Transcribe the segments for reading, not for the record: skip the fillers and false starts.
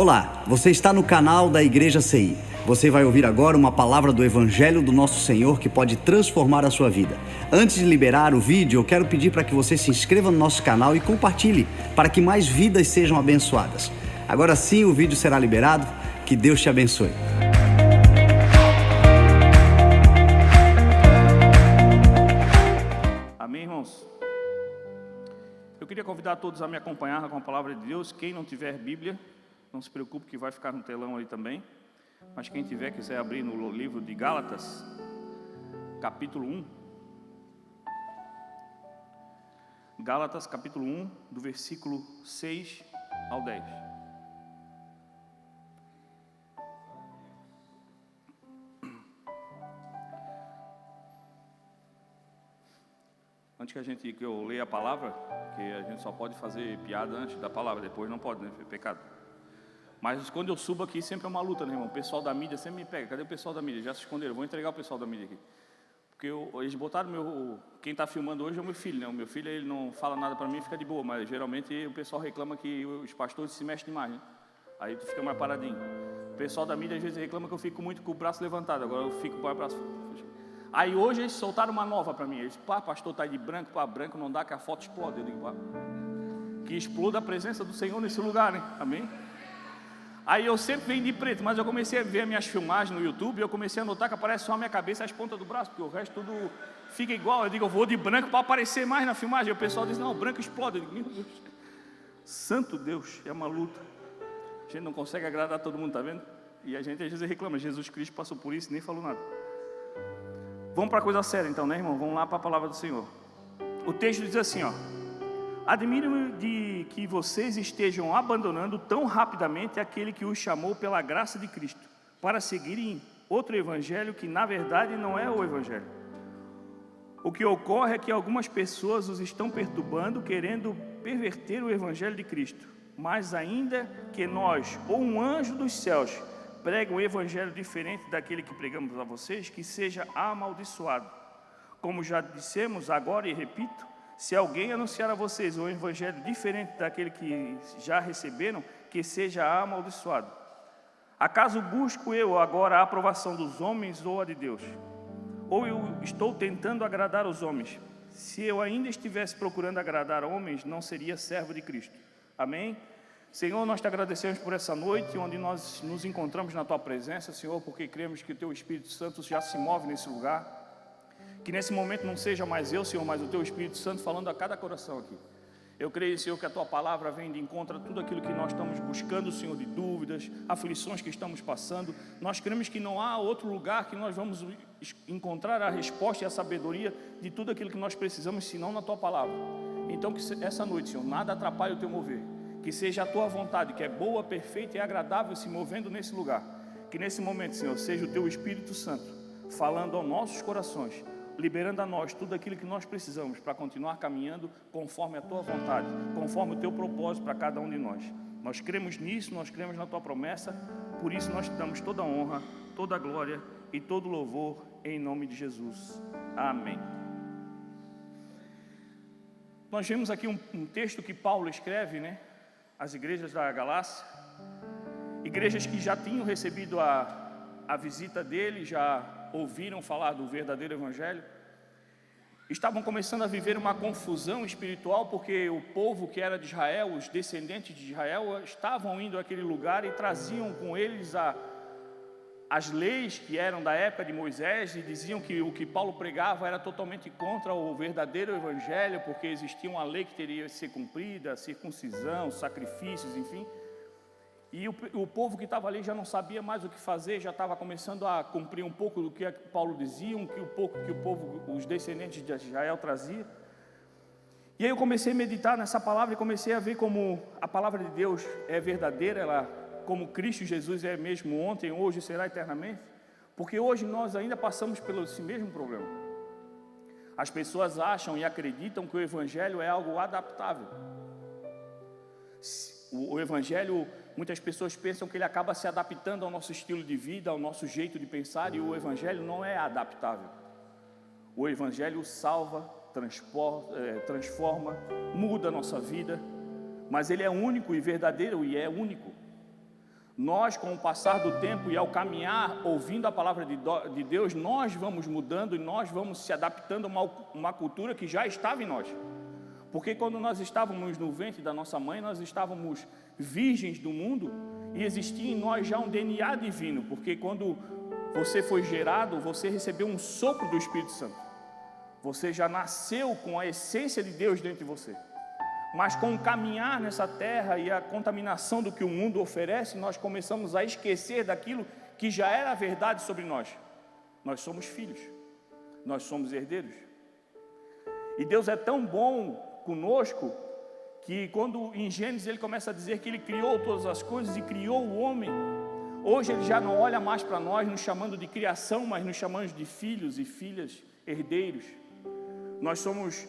Olá, você está no canal da Igreja CI. Você vai ouvir agora uma palavra do Evangelho do Nosso Senhor que pode transformar a sua vida. Antes de liberar o vídeo, eu quero pedir para que você se inscreva no nosso canal e compartilhe, para que mais vidas sejam abençoadas. Agora sim, o vídeo será liberado. Que Deus te abençoe. Amém, irmãos? Eu queria convidar todos a me acompanhar com a palavra de Deus. Quem não tiver Bíblia, não se preocupe que vai ficar no telão ali também. Mas quem tiver, quiser abrir no livro de Gálatas, capítulo 1. Gálatas, capítulo 1, do versículo 6 ao 10. Antes que eu leia a palavra, que a gente só pode fazer piada antes da palavra, depois não pode, né? É pecado. Mas quando eu subo aqui, sempre é uma luta, né, irmão? O pessoal da mídia sempre me pega. Cadê o pessoal da mídia? Já se esconderam. Vou entregar o pessoal da mídia aqui. Porque eles botaram quem está filmando hoje é o meu filho, né? O meu filho, ele não fala nada para mim, fica de boa. Mas geralmente o pessoal reclama que os pastores se mexem demais, né? Aí tu fica mais paradinho. O pessoal da mídia às vezes reclama que eu fico muito com o braço levantado. Agora eu fico com o braço... Aí hoje eles soltaram uma nova para mim. Eles disseram, pá, pastor, tá de branco para branco, não dá que a foto explode. Eu digo, pá, que exploda a presença do Senhor nesse lugar, né? Amém? Aí eu sempre venho de preto, mas eu comecei a ver minhas filmagens no YouTube e eu comecei a notar que aparece só a minha cabeça e as pontas do braço, porque o resto tudo fica igual. Eu digo, eu vou de branco para aparecer mais na filmagem. E o pessoal diz, não, o branco explode. Eu digo, meu Deus, santo Deus, é uma luta. A gente não consegue agradar todo mundo, tá vendo? E a gente às vezes reclama, Jesus Cristo passou por isso e nem falou nada. Vamos para a coisa séria então, né, irmão? Vamos lá para a palavra do Senhor. O texto diz assim, ó: admiro-me de que vocês estejam abandonando tão rapidamente aquele que os chamou pela graça de Cristo, para seguirem outro evangelho que na verdade não é o evangelho. O que ocorre é que algumas pessoas os estão perturbando, querendo perverter o evangelho de Cristo. Mas ainda que nós, ou um anjo dos céus, pregue um evangelho diferente daquele que pregamos a vocês, que seja amaldiçoado. Como já dissemos agora e repito, se alguém anunciar a vocês um evangelho diferente daquele que já receberam, que seja amaldiçoado. Acaso busco eu agora a aprovação dos homens ou a de Deus? Ou eu estou tentando agradar os homens? Se eu ainda estivesse procurando agradar homens, não seria servo de Cristo. Amém? Senhor, nós te agradecemos por essa noite, onde nós nos encontramos na Tua presença, Senhor, porque cremos que o Teu Espírito Santo já se move nesse lugar. Que nesse momento não seja mais eu, Senhor, mas o Teu Espírito Santo falando a cada coração aqui. Eu creio, Senhor, que a Tua palavra vem de encontro a tudo aquilo que nós estamos buscando, Senhor, de dúvidas, aflições que estamos passando. Nós cremos que não há outro lugar que nós vamos encontrar a resposta e a sabedoria de tudo aquilo que nós precisamos, senão na Tua palavra. Então que essa noite, Senhor, nada atrapalhe o Teu mover. Que seja a Tua vontade, que é boa, perfeita e agradável, se movendo nesse lugar. Que nesse momento, Senhor, seja o Teu Espírito Santo falando aos nossos corações, liberando a nós tudo aquilo que nós precisamos para continuar caminhando conforme a Tua vontade, conforme o Teu propósito para cada um de nós. Nós cremos nisso, nós cremos na Tua promessa, por isso nós te damos toda a honra, toda a glória e todo o louvor em nome de Jesus. Amém. Nós vemos aqui um texto que Paulo escreve, né? As igrejas da Galácia, igrejas que já tinham recebido a visita dele, já ouviram falar do verdadeiro evangelho, estavam começando a viver uma confusão espiritual, porque o povo que era de Israel, os descendentes de Israel, estavam indo àquele lugar e traziam com eles as leis que eram da época de Moisés, e diziam que o que Paulo pregava era totalmente contra o verdadeiro evangelho, porque existia uma lei que teria que ser cumprida, circuncisão, sacrifícios, enfim. E o povo que estava ali já não sabia mais o que fazer, já estava começando a cumprir um pouco do que Paulo dizia, os descendentes de Israel traziam. E aí eu comecei a meditar nessa palavra e comecei a ver como a palavra de Deus é verdadeira, como Cristo Jesus é mesmo ontem, hoje e será eternamente. Porque hoje nós ainda passamos pelo esse mesmo problema. As pessoas acham e acreditam que o evangelho é algo adaptável. O evangelho, muitas pessoas pensam que ele acaba se adaptando ao nosso estilo de vida, ao nosso jeito de pensar, e o evangelho não é adaptável. O evangelho salva, transforma, muda a nossa vida, mas ele é único e verdadeiro, e é único. nós, com o passar do tempo e ao caminhar, ouvindo a palavra de Deus, nós vamos mudando e nós vamos se adaptando a uma cultura que já estava em nós. Porque quando nós estávamos no ventre da nossa mãe, nós estávamos virgens do mundo e existia em nós já um DNA divino, porque quando você foi gerado, você recebeu um sopro do Espírito Santo. Você já nasceu com a essência de Deus dentro de você. Mas com o caminhar nessa terra e a contaminação do que o mundo oferece, nós começamos a esquecer daquilo que já era a verdade sobre nós. Nós somos filhos, nós somos herdeiros. E Deus é tão bom conosco, que quando em Gênesis ele começa a dizer que Ele criou todas as coisas e criou o homem, hoje Ele já não olha mais para nós nos chamando de criação, mas nos chamando de filhos e filhas, herdeiros. Nós somos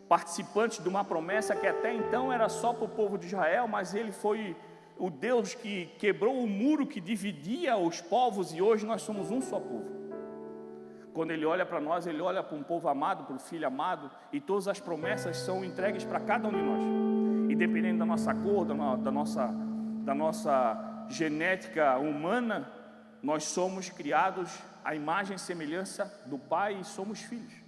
participantes de uma promessa que até então era só para o povo de Israel, mas Ele foi o Deus que quebrou o muro que dividia os povos e hoje nós somos um só povo. Quando Ele olha para nós, Ele olha para um povo amado, para um filho amado, e todas as promessas são entregues para cada um de nós. Independente da nossa cor, da nossa genética humana, nós somos criados à imagem e semelhança do Pai e somos filhos.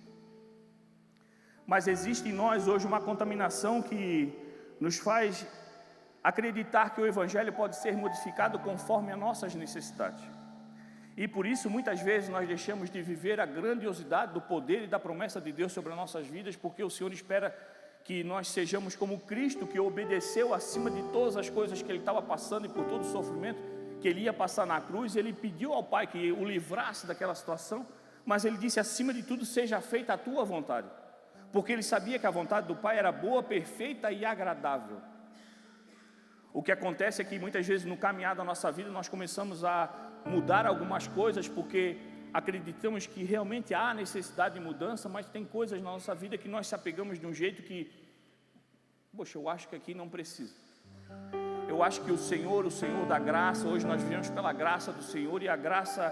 Mas existe em nós hoje uma contaminação que nos faz acreditar que o Evangelho pode ser modificado conforme as nossas necessidades. E por isso, muitas vezes, nós deixamos de viver a grandiosidade do poder e da promessa de Deus sobre as nossas vidas, porque o Senhor espera que nós sejamos como Cristo, que obedeceu acima de todas as coisas que Ele estava passando e por todo o sofrimento que Ele ia passar na cruz. Ele pediu ao Pai que o livrasse daquela situação, mas Ele disse, acima de tudo, seja feita a Tua vontade, porque Ele sabia que a vontade do Pai era boa, perfeita e agradável. O que acontece é que muitas vezes no caminhar da nossa vida nós começamos a mudar algumas coisas porque acreditamos que realmente há necessidade de mudança, mas tem coisas na nossa vida que nós se apegamos de um jeito que, poxa, eu acho que aqui não precisa. Eu acho que o Senhor da graça, hoje nós vivemos pela graça do Senhor e a graça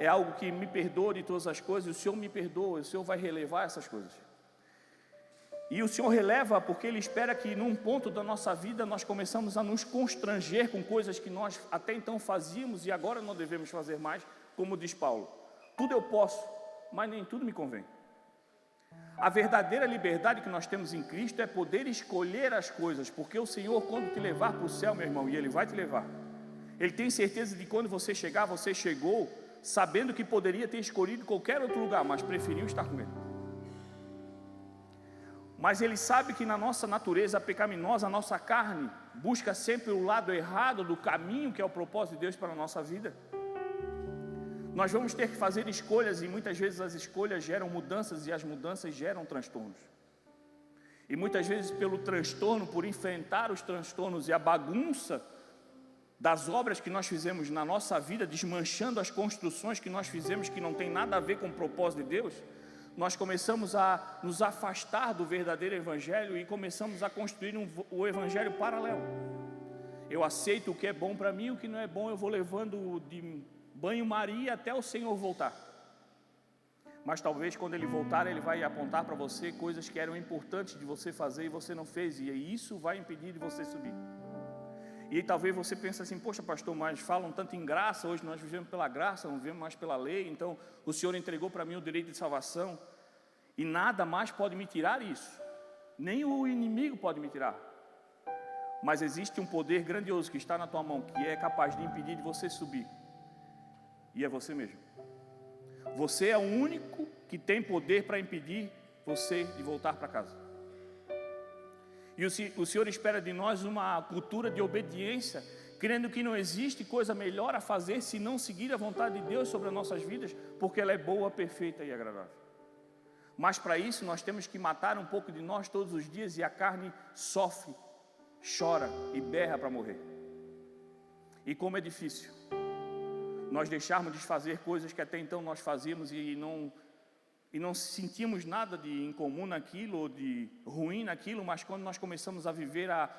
é algo que me perdoa de todas as coisas, e o Senhor me perdoa, o Senhor vai relevar essas coisas. E o Senhor releva porque Ele espera que num ponto da nossa vida nós começamos a nos constranger com coisas que nós até então fazíamos e agora não devemos fazer mais, como diz Paulo. Tudo eu posso, mas nem tudo me convém. A verdadeira liberdade que nós temos em Cristo é poder escolher as coisas, porque o Senhor, quando te levar para o céu, meu irmão, e Ele vai te levar, Ele tem certeza de que quando você chegar, você chegou sabendo que poderia ter escolhido qualquer outro lugar, mas preferiu estar com Ele. Mas Ele sabe que na nossa natureza pecaminosa, a nossa carne busca sempre o lado errado do caminho que é o propósito de Deus para a nossa vida. Nós vamos ter que fazer escolhas e muitas vezes as escolhas geram mudanças e as mudanças geram transtornos. E muitas vezes pelo transtorno, por enfrentar os transtornos e a bagunça das obras que nós fizemos na nossa vida, desmanchando as construções que nós fizemos que não tem nada a ver com o propósito de Deus, nós começamos a nos afastar do verdadeiro Evangelho e começamos a construir o Evangelho paralelo. Eu aceito o que é bom para mim, o que não é bom eu vou levando de banho-maria até o Senhor voltar. Mas talvez quando Ele voltar, Ele vai apontar para você coisas que eram importantes de você fazer e você não fez, e isso vai impedir de você subir. E aí talvez você pense assim, poxa pastor, mas falam tanto em graça, hoje nós vivemos pela graça, não vivemos mais pela lei, então o Senhor entregou para mim o direito de salvação, e nada mais pode me tirar isso, nem o inimigo pode me tirar. Mas existe um poder grandioso que está na tua mão, que é capaz de impedir de você subir, e é você mesmo. Você é o único que tem poder para impedir você de voltar para casa. E o Senhor espera de nós uma cultura de obediência, crendo que não existe coisa melhor a fazer se não seguir a vontade de Deus sobre as nossas vidas, porque ela é boa, perfeita e agradável. Mas para isso nós temos que matar um pouco de nós todos os dias, e a carne sofre, chora e berra para morrer. E como é difícil nós deixarmos de fazer coisas que até então nós fazíamos e não sentimos nada de incomum naquilo ou de ruim naquilo, mas quando nós começamos a viver a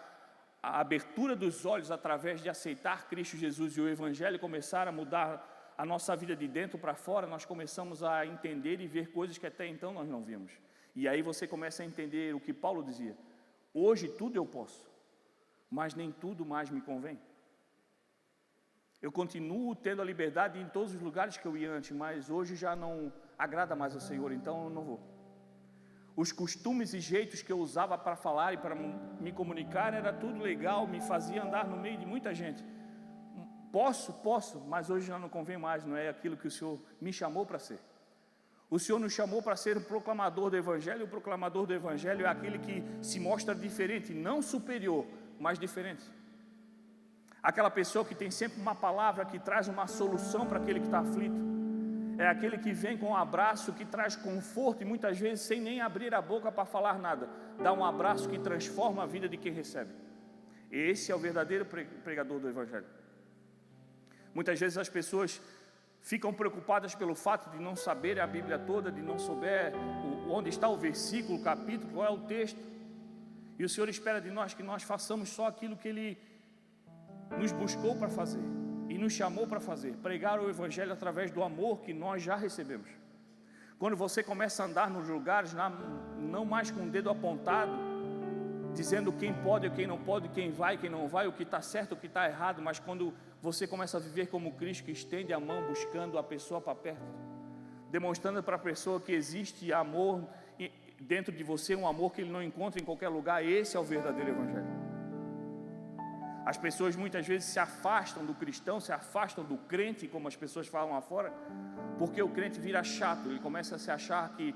abertura dos olhos através de aceitar Cristo Jesus e o Evangelho começar a mudar a nossa vida de dentro para fora, nós começamos a entender e ver coisas que até então nós não vimos. E aí você começa a entender o que Paulo dizia: hoje tudo eu posso, mas nem tudo mais me convém. Eu continuo tendo a liberdade em todos os lugares que eu ia antes, mas hoje já não agrada mais ao Senhor, então eu não vou. Os costumes e jeitos que eu usava para falar e para me comunicar era tudo legal, me fazia andar no meio de muita gente. Posso, mas hoje já não convém mais, não é aquilo que o Senhor me chamou para ser. O Senhor nos chamou para ser o proclamador do Evangelho, e o proclamador do Evangelho é aquele que se mostra diferente, não superior, mas diferente. Aquela pessoa que tem sempre uma palavra que traz uma solução para aquele que está aflito. É aquele que vem com um abraço, que traz conforto e muitas vezes sem nem abrir a boca para falar nada. Dá um abraço que transforma a vida de quem recebe. Esse é o verdadeiro pregador do Evangelho. Muitas vezes as pessoas ficam preocupadas pelo fato de não saberem a Bíblia toda, de não souber onde está o versículo, o capítulo, qual é o texto. E o Senhor espera de nós que nós façamos só aquilo que Ele nos buscou para fazer e nos chamou para fazer, pregar o Evangelho através do amor que nós já recebemos. Quando você começa a andar nos lugares, não mais com o dedo apontado, dizendo quem pode e quem não pode, quem vai e quem não vai, o que está certo, o que está errado, mas quando você começa a viver como Cristo, que estende a mão buscando a pessoa para perto, demonstrando para a pessoa que existe amor dentro de você, um amor que ele não encontra em qualquer lugar. Esse é o verdadeiro Evangelho. As pessoas muitas vezes se afastam do cristão, se afastam do crente, como as pessoas falam lá fora, porque o crente vira chato, ele começa a se achar que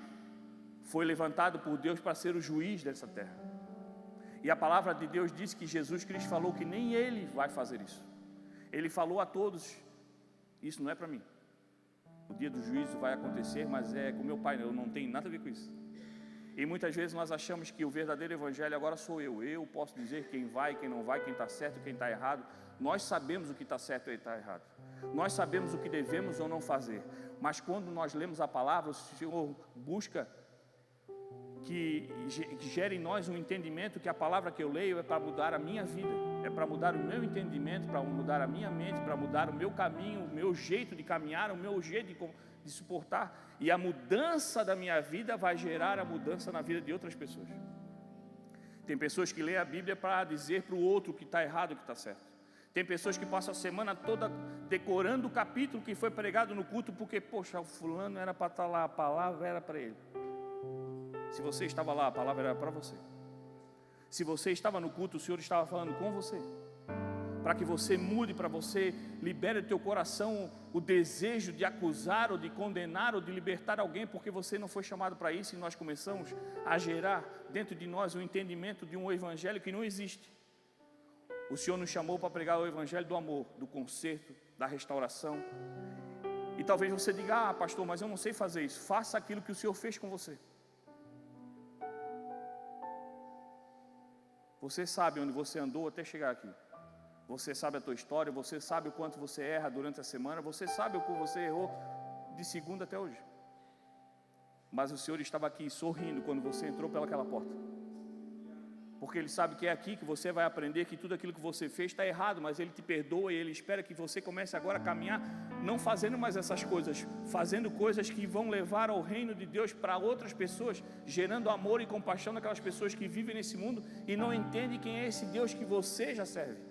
foi levantado por Deus para ser o juiz dessa terra. E a palavra de Deus diz que Jesus Cristo falou que nem Ele vai fazer isso. Ele falou a todos, isso não é para mim. O dia do juízo vai acontecer, mas é com meu Pai, eu não tenho nada a ver com isso. E muitas vezes nós achamos que o verdadeiro Evangelho agora sou eu posso dizer quem vai, quem não vai, quem está certo, quem está errado. Nós sabemos o que está certo e está errado. Nós sabemos o que devemos ou não fazer. Mas quando nós lemos a palavra, o Senhor busca que gere em nós um entendimento que a palavra que eu leio é para mudar a minha vida, é para mudar o meu entendimento, para mudar a minha mente, para mudar o meu caminho, o meu jeito de caminhar, o meu jeito de suportar. E a mudança da minha vida vai gerar a mudança na vida de outras pessoas. Tem pessoas que lêem a Bíblia para dizer para o outro que está errado e que está certo. Tem pessoas que passam a semana toda decorando o capítulo que foi pregado no culto, porque, poxa, o fulano era para estar lá, a palavra era para ele. Se você estava lá, a palavra era para você. Se você estava no culto, o Senhor estava falando com você, para que você mude, para você libere do teu coração o desejo de acusar, ou de condenar, ou de libertar alguém, porque você não foi chamado para isso. E nós começamos a gerar dentro de nós o entendimento de um evangelho que não existe. O Senhor nos chamou para pregar o evangelho do amor, do conserto, da restauração. E talvez você diga: ah, pastor, mas eu não sei fazer isso. Faça aquilo que o Senhor fez com você. Você sabe onde você andou até chegar aqui. Você sabe a tua história, você sabe o quanto você erra durante a semana, você sabe o que você errou de segunda até hoje. Mas o Senhor estava aqui sorrindo quando você entrou pelaquela porta. Porque Ele sabe que é aqui que você vai aprender que tudo aquilo que você fez está errado, mas Ele te perdoa e Ele espera que você comece agora a caminhar, não fazendo mais essas coisas, fazendo coisas que vão levar ao reino de Deus para outras pessoas, gerando amor e compaixão naquelas pessoas que vivem nesse mundo e não entendem quem é esse Deus que você já serve.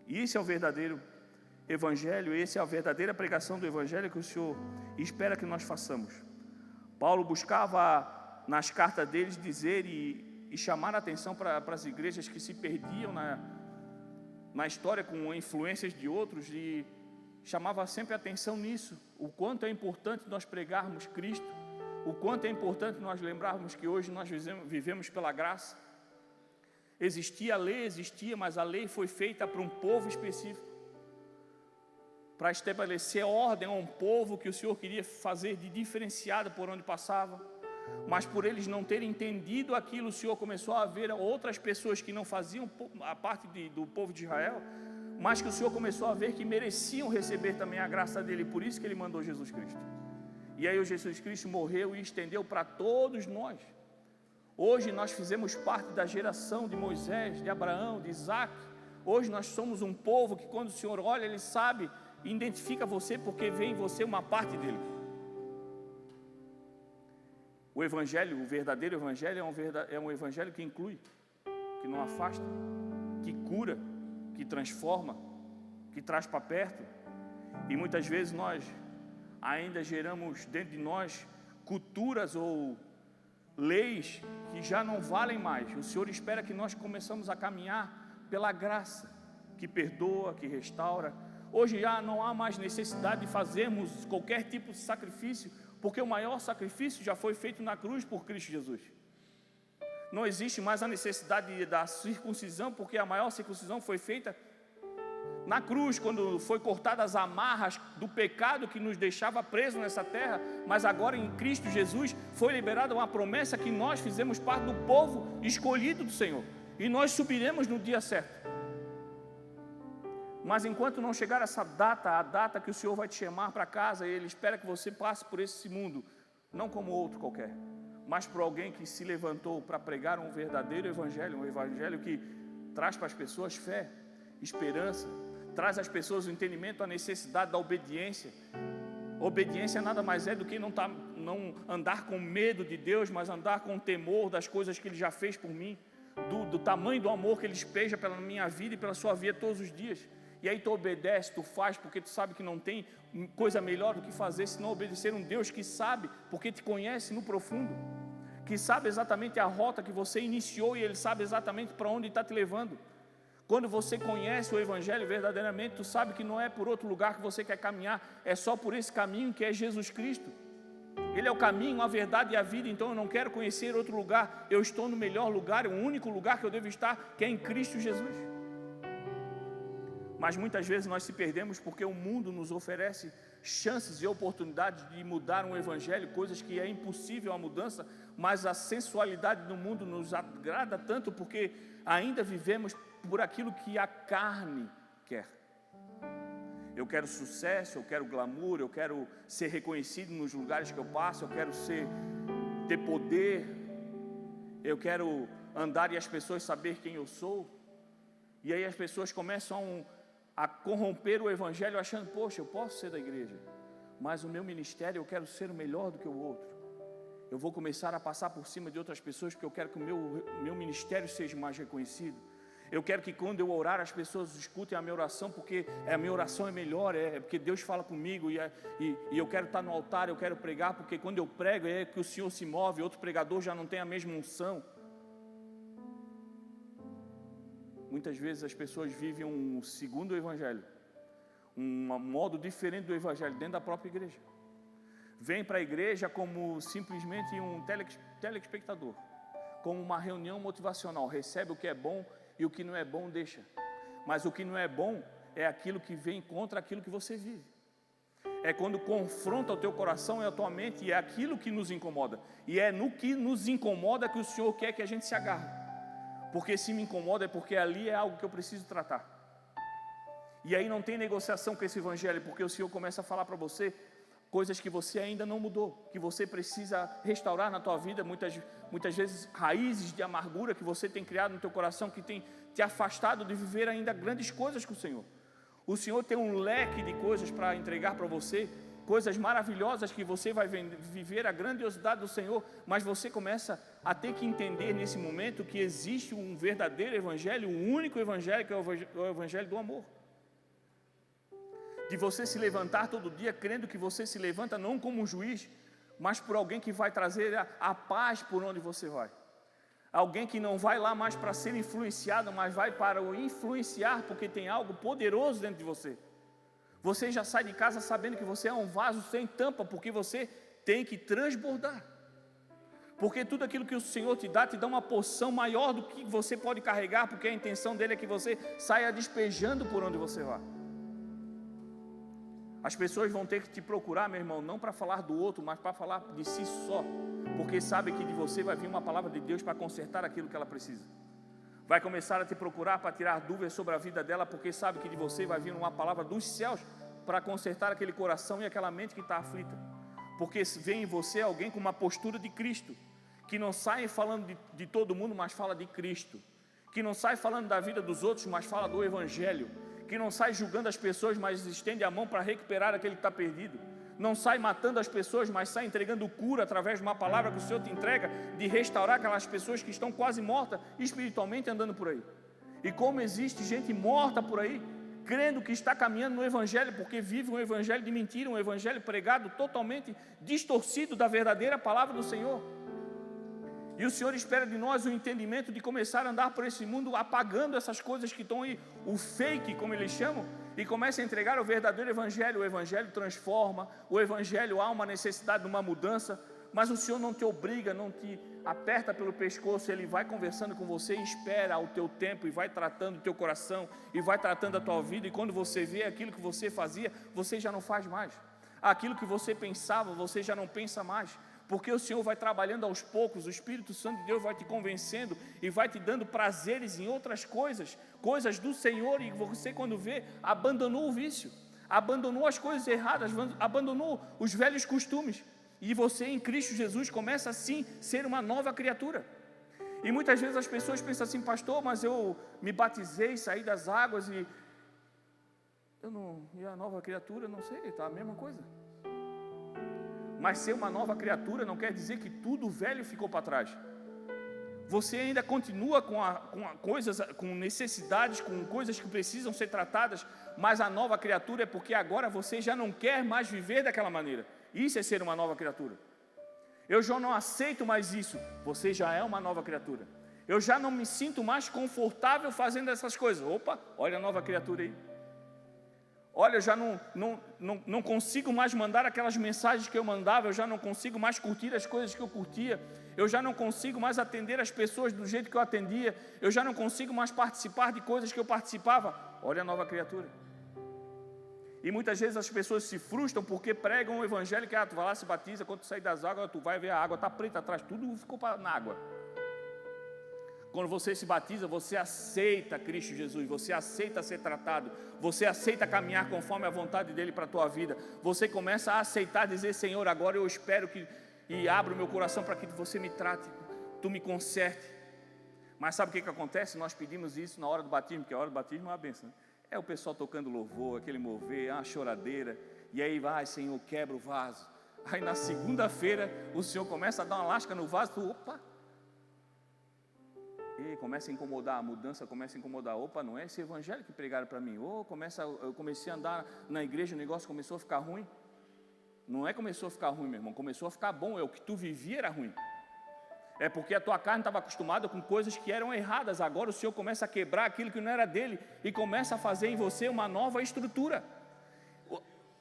E esse é o verdadeiro Evangelho, essa é a verdadeira pregação do Evangelho que o Senhor espera que nós façamos. Paulo buscava nas cartas deles dizer e chamar a atenção para as igrejas que se perdiam na história com influências de outros, e chamava sempre a atenção nisso, o quanto é importante nós pregarmos Cristo, o quanto é importante nós lembrarmos que hoje nós vivemos pela graça. Existia a lei, mas a lei foi feita para um povo específico, para estabelecer ordem a um povo que o Senhor queria fazer de diferenciado por onde passava. Mas por eles não terem entendido aquilo, o Senhor começou a ver outras pessoas que não faziam a parte do povo de Israel, mas que o Senhor começou a ver que mereciam receber também a graça dEle, por isso que Ele mandou Jesus Cristo. E aí o Jesus Cristo morreu e estendeu para todos nós. Hoje nós fizemos parte da geração de Moisés, de Abraão, de Isaac. Hoje nós somos um povo que quando o Senhor olha, Ele sabe e identifica você, porque vê em você uma parte dEle. O Evangelho, o verdadeiro Evangelho é um Evangelho que inclui, que não afasta, que cura, que transforma, que traz para perto, e muitas vezes nós ainda geramos dentro de nós culturas ou leis que já não valem mais. O Senhor espera que nós começamos a caminhar pela graça, que perdoa, que restaura. Hoje já não há mais necessidade de fazermos qualquer tipo de sacrifício, porque o maior sacrifício já foi feito na cruz por Cristo Jesus. Não existe mais a necessidade da circuncisão, porque a maior circuncisão foi feita na cruz, quando foi cortadas as amarras do pecado que nos deixava presos nessa terra. Mas agora em Cristo Jesus foi liberada uma promessa que nós fizemos parte do povo escolhido do Senhor, e nós subiremos no dia certo. Mas enquanto não chegar essa data, a data que o Senhor vai te chamar para casa, Ele espera que você passe por esse mundo, não como outro qualquer, mas por alguém que se levantou para pregar um verdadeiro evangelho, um evangelho que traz para as pessoas fé, esperança, traz às pessoas o entendimento, a necessidade da obediência. Obediência nada mais é do que não andar com medo de Deus, mas andar com temor das coisas que Ele já fez por mim, do tamanho do amor que Ele despeja pela minha vida e pela sua vida todos os dias. E aí tu obedece, tu faz, porque tu sabe que não tem coisa melhor do que fazer senão obedecer um Deus que sabe, porque te conhece no profundo, que sabe exatamente a rota que você iniciou, e Ele sabe exatamente para onde está te levando. Quando você conhece o Evangelho verdadeiramente, tu sabe que não é por outro lugar que você quer caminhar, é só por esse caminho que é Jesus Cristo. Ele é o caminho, a verdade e a vida. Então eu não quero conhecer outro lugar, eu estou no melhor lugar, o único lugar que eu devo estar, que é em Cristo Jesus. Mas muitas vezes nós se perdemos porque o mundo nos oferece chances e oportunidades de mudar um evangelho, coisas que é impossível a mudança, mas a sensualidade do mundo nos agrada tanto porque ainda vivemos por aquilo que a carne quer. Eu quero sucesso, eu quero glamour, eu quero ser reconhecido nos lugares que eu passo, eu quero ter poder, eu quero andar e as pessoas saber quem eu sou. E aí as pessoas começam a corromper o evangelho achando, poxa, eu posso ser da igreja, mas o meu ministério eu quero ser o melhor do que o outro. Eu vou começar a passar por cima de outras pessoas porque eu quero que o meu ministério seja mais reconhecido. Eu quero que quando eu orar as pessoas escutem a minha oração, porque a minha oração é melhor, é porque Deus fala comigo, e eu quero estar no altar, eu quero pregar, porque quando eu prego é que o Senhor se move, outro pregador já não tem a mesma unção. Muitas vezes as pessoas vivem um segundo evangelho, um modo diferente do evangelho dentro da própria igreja. Vem para a igreja como simplesmente um telespectador, como uma reunião motivacional, recebe o que é bom e o que não é bom deixa. Mas o que não é bom é aquilo que vem contra aquilo que você vive. É quando confronta o teu coração e a tua mente, e é aquilo que nos incomoda. E é no que nos incomoda que o Senhor quer que a gente se agarre. Porque se me incomoda é porque ali é algo que eu preciso tratar. E aí não tem negociação com esse evangelho, porque o Senhor começa a falar para você coisas que você ainda não mudou, que você precisa restaurar na tua vida, muitas vezes raízes de amargura que você tem criado no teu coração, que tem te afastado de viver ainda grandes coisas com o Senhor. O Senhor tem um leque de coisas para entregar para você, coisas maravilhosas que você vai viver a grandiosidade do Senhor, mas você começa a ter que entender nesse momento que existe um verdadeiro evangelho, um único evangelho, que é o evangelho do amor. De você se levantar todo dia crendo que você se levanta não como um juiz, mas por alguém que vai trazer a paz por onde você vai. Alguém que não vai lá mais para ser influenciado, mas vai para o influenciar, porque tem algo poderoso dentro de você. Você já sai de casa sabendo que você é um vaso sem tampa, porque você tem que transbordar. Porque tudo aquilo que o Senhor te dá uma porção maior do que você pode carregar, porque a intenção dele é que você saia despejando por onde você vai. As pessoas vão ter que te procurar, meu irmão, não para falar do outro, mas para falar de si só, porque sabe que de você vai vir uma palavra de Deus para consertar aquilo que ela precisa. Vai começar a te procurar para tirar dúvidas sobre a vida dela, porque sabe que de você vai vir uma palavra dos céus para consertar aquele coração e aquela mente que está aflita. Porque vem em você alguém com uma postura de Cristo, que não sai falando de todo mundo, mas fala de Cristo, que não sai falando da vida dos outros, mas fala do Evangelho, que não sai julgando as pessoas, mas estende a mão para recuperar aquele que está perdido. Não sai matando as pessoas, mas sai entregando cura através de uma palavra que o Senhor te entrega, de restaurar aquelas pessoas que estão quase mortas espiritualmente andando por aí. E como existe gente morta por aí, crendo que está caminhando no Evangelho, porque vive um Evangelho de mentira, um Evangelho pregado totalmente distorcido da verdadeira palavra do Senhor. E o Senhor espera de nós o entendimento de começar a andar por esse mundo apagando essas coisas que estão aí, o fake, como eles chamam, e começa a entregar o verdadeiro Evangelho. O Evangelho transforma, o Evangelho há uma necessidade de uma mudança, mas o Senhor não te obriga, não te aperta pelo pescoço, Ele vai conversando com você e espera o teu tempo, e vai tratando o teu coração, e vai tratando a tua vida, e quando você vê aquilo que você fazia, você já não faz mais. Aquilo que você pensava, você já não pensa mais. Porque o Senhor vai trabalhando aos poucos, o Espírito Santo de Deus vai te convencendo e vai te dando prazeres em outras coisas, coisas do Senhor, e você, quando vê, abandonou o vício, abandonou as coisas erradas, abandonou os velhos costumes, e você em Cristo Jesus começa assim a ser uma nova criatura. E muitas vezes as pessoas pensam assim: pastor, mas eu me batizei, saí das águas e a nova criatura, não sei, está a mesma coisa. Mas ser uma nova criatura não quer dizer que tudo velho ficou para trás. Você ainda continua com necessidades, com coisas que precisam ser tratadas, mas a nova criatura é porque agora você já não quer mais viver daquela maneira. Isso é ser uma nova criatura. Eu já não aceito mais isso. Você já é uma nova criatura. Eu já não me sinto mais confortável fazendo essas coisas. Opa, olha a nova criatura aí. Olha, eu já não consigo mais mandar aquelas mensagens que eu mandava, eu já não consigo mais curtir as coisas que eu curtia, eu já não consigo mais atender as pessoas do jeito que eu atendia, eu já não consigo mais participar de coisas que eu participava. Olha a nova criatura. E muitas vezes as pessoas se frustram porque pregam o Evangelho que tu vai lá, se batiza, quando tu sair das águas, tu vai ver a água está preta atrás, tudo ficou na água. Quando você se batiza, você aceita Cristo Jesus, você aceita ser tratado, você aceita caminhar conforme a vontade dEle para a tua vida. Você começa a aceitar, dizer: Senhor, agora eu espero e abro o meu coração para que você me trate, tu me conserte. Mas sabe o que acontece? Nós pedimos isso na hora do batismo, porque a hora do batismo é uma bênção, né? É o pessoal tocando louvor, aquele mover, uma choradeira, e aí vai: Senhor, quebra o vaso. Aí na segunda-feira o Senhor começa a dar uma lasca no vaso, tu, opa! E começa a incomodar, a mudança começa a incomodar. Opa, não é esse Evangelho que pregaram para mim. Eu comecei a andar na igreja, o negócio começou a ficar ruim. Não é começou a ficar ruim, meu irmão, começou a ficar bom. É o que tu vivia era ruim. É porque a tua carne estava acostumada com coisas que eram erradas. Agora o Senhor começa a quebrar aquilo que não era dele e começa a fazer em você uma nova estrutura.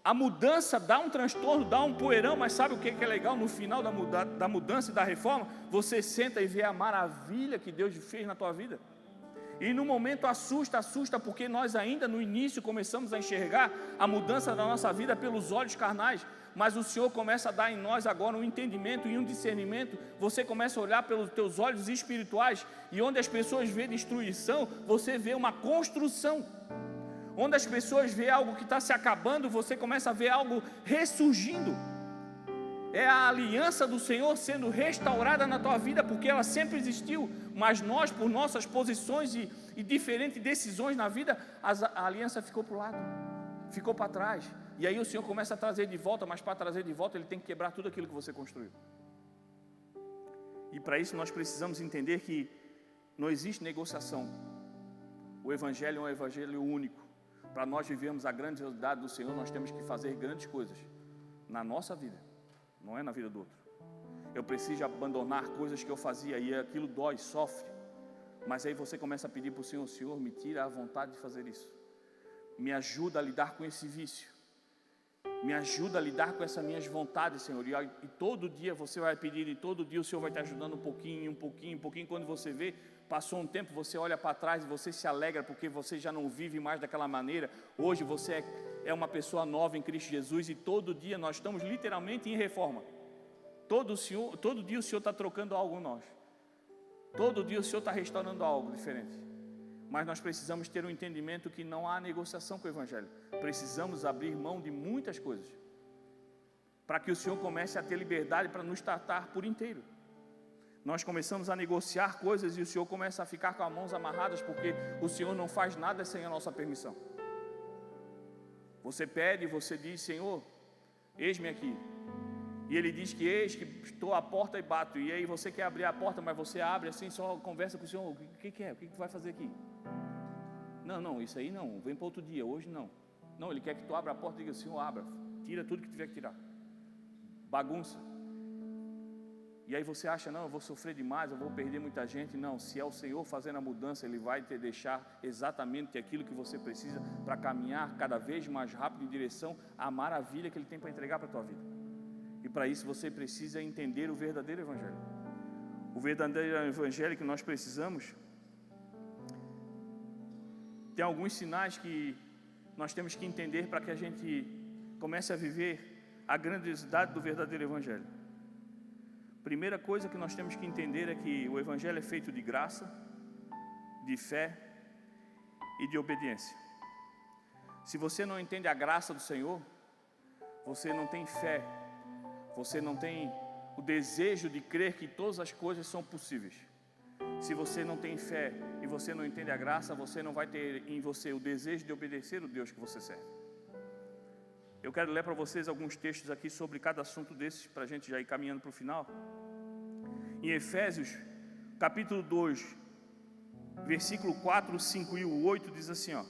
A mudança dá um transtorno, dá um poeirão, mas sabe o que é legal? No final da mudança e da reforma, você senta e vê a maravilha que Deus fez na tua vida. E no momento assusta, porque nós ainda no início começamos a enxergar a mudança da nossa vida pelos olhos carnais, mas o Senhor começa a dar em nós agora um entendimento e um discernimento. Você começa a olhar pelos teus olhos espirituais, e onde as pessoas vêem destruição, você vê uma construção. Onde as pessoas veem algo que está se acabando, você começa a ver algo ressurgindo. É a aliança do Senhor sendo restaurada na tua vida, porque ela sempre existiu, mas nós, por nossas posições e diferentes decisões na vida, a aliança ficou para o lado, ficou para trás. E aí o Senhor começa a trazer de volta, mas para trazer de volta Ele tem que quebrar tudo aquilo que você construiu. E para isso nós precisamos entender que não existe negociação. O Evangelho é um Evangelho único. Para nós vivermos a grandiosidade do Senhor, nós temos que fazer grandes coisas na nossa vida, não é na vida do outro. Eu preciso abandonar coisas que eu fazia e aquilo dói, sofre. Mas aí você começa a pedir para o Senhor: Senhor, me tira a vontade de fazer isso. Me ajuda a lidar com esse vício. Me ajuda a lidar com essas minhas vontades, Senhor. E todo dia você vai pedir, e todo dia o Senhor vai te ajudando um pouquinho. Quando você vê, passou um tempo, você olha para trás e você se alegra, porque você já não vive mais daquela maneira. Hoje você é uma pessoa nova em Cristo Jesus, e todo dia nós estamos literalmente em reforma. Todo dia o Senhor está trocando algo em nós. Todo dia o Senhor está restaurando algo diferente. Mas nós precisamos ter um entendimento que não há negociação com o Evangelho. Precisamos abrir mão de muitas coisas, para que o Senhor comece a ter liberdade para nos tratar por inteiro. Nós começamos a negociar coisas e o Senhor começa a ficar com as mãos amarradas, porque o Senhor não faz nada sem a nossa permissão. Você pede, você diz: Senhor, eis-me aqui. E Ele diz que eis que estou à porta e bato. E aí você quer abrir a porta, mas você abre assim, só conversa com o Senhor: o que é? O que tu vai fazer aqui? Não, isso aí não, vem para outro dia, hoje não. Não, Ele quer que tu abra a porta e diga, Senhor, abra, tira tudo que tiver que tirar. Bagunça. E aí você acha, não, eu vou sofrer demais, eu vou perder muita gente. Não, se é o Senhor fazendo a mudança, Ele vai te deixar exatamente aquilo que você precisa para caminhar cada vez mais rápido em direção à maravilha que Ele tem para entregar para a tua vida. E para isso você precisa entender o verdadeiro Evangelho. O verdadeiro Evangelho que nós precisamos, tem alguns sinais que nós temos que entender para que a gente comece a viver a grandiosidade do verdadeiro Evangelho. Primeira coisa que nós temos que entender é que o Evangelho é feito de graça, de fé e de obediência. Se você não entende a graça do Senhor, você não tem fé, você não tem o desejo de crer que todas as coisas são possíveis. Se você não tem fé e você não entende a graça, você não vai ter em você o desejo de obedecer o Deus que você serve. Eu quero ler para vocês alguns textos aqui sobre cada assunto desses, para a gente já ir caminhando para o final. Em Efésios, capítulo 2, versículo 4, 5 e 8, diz assim, ó: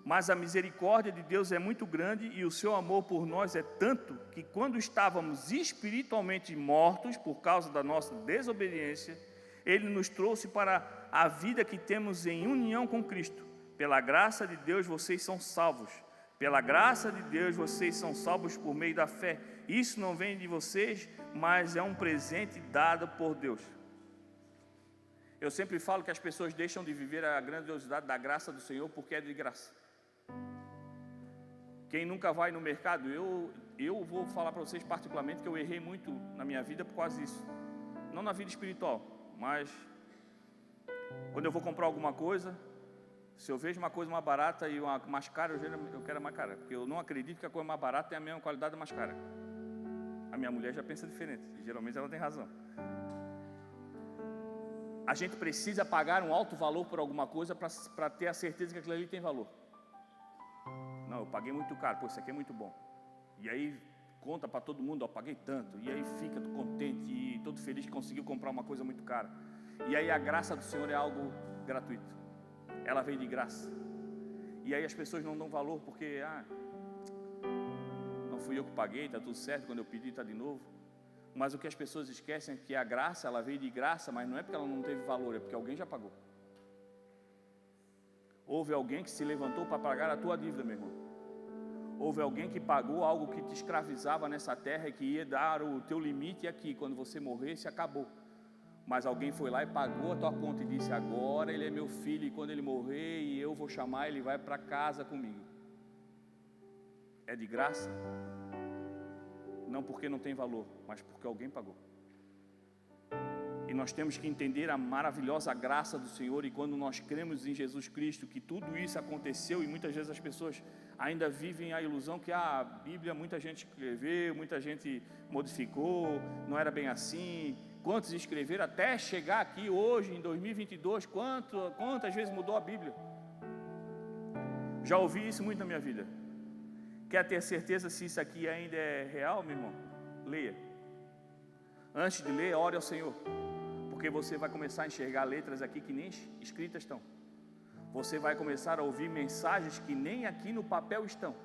mas a misericórdia de Deus é muito grande e o seu amor por nós é tanto que quando estávamos espiritualmente mortos por causa da nossa desobediência, Ele nos trouxe para a vida que temos em união com Cristo. Pela graça de Deus vocês são salvos. Pela graça de Deus vocês são salvos por meio da fé. Isso não vem de vocês, mas é um presente dado por Deus. Eu sempre falo que as pessoas deixam de viver a grandiosidade da graça do Senhor porque é de graça. Quem nunca vai no mercado, eu vou falar para vocês particularmente que eu errei muito na minha vida por causa disso. Não na vida espiritual, mas quando eu vou comprar alguma coisa, se eu vejo uma coisa mais barata e uma mais cara, eu quero a mais cara, porque eu não acredito que a coisa mais barata tem a mesma qualidade da mais cara. A minha mulher já pensa diferente, e geralmente ela tem razão. A gente precisa pagar um alto valor por alguma coisa para ter a certeza que aquilo ali tem valor. Não, eu paguei muito caro, pô, isso aqui é muito bom. E aí conta para todo mundo, ó, paguei tanto. E aí fica contente e todo feliz que conseguiu comprar uma coisa muito cara. E aí a graça do Senhor é algo gratuito. Ela vem de graça. E aí as pessoas não dão valor porque, não fui eu que paguei, está tudo certo, quando eu pedi está de novo. Mas o que as pessoas esquecem é que a graça, ela veio de graça, mas não é porque ela não teve valor, é porque alguém já pagou. Houve alguém que se levantou para pagar a tua dívida, meu irmão. Houve alguém que pagou algo que te escravizava nessa terra e que ia dar o teu limite aqui, quando você morresse, acabou. Mas alguém foi lá e pagou a tua conta e disse, agora ele é meu filho e quando ele morrer e eu vou chamar, ele vai para casa comigo. É de graça? Não porque não tem valor, mas porque alguém pagou. E nós temos que entender a maravilhosa graça do Senhor. E quando nós cremos em Jesus Cristo, que tudo isso aconteceu, e muitas vezes as pessoas ainda vivem a ilusão que a Bíblia muita gente escreveu, muita gente modificou, não era bem assim. Quantos escreveram até chegar aqui hoje, em 2022, quantas vezes mudou a Bíblia? Já ouvi isso muito na minha vida. Quer ter certeza se isso aqui ainda é real, meu irmão? Leia. Antes de ler, ore ao Senhor. Porque você vai começar a enxergar letras aqui que nem escritas estão. Você vai começar a ouvir mensagens que nem aqui no papel estão.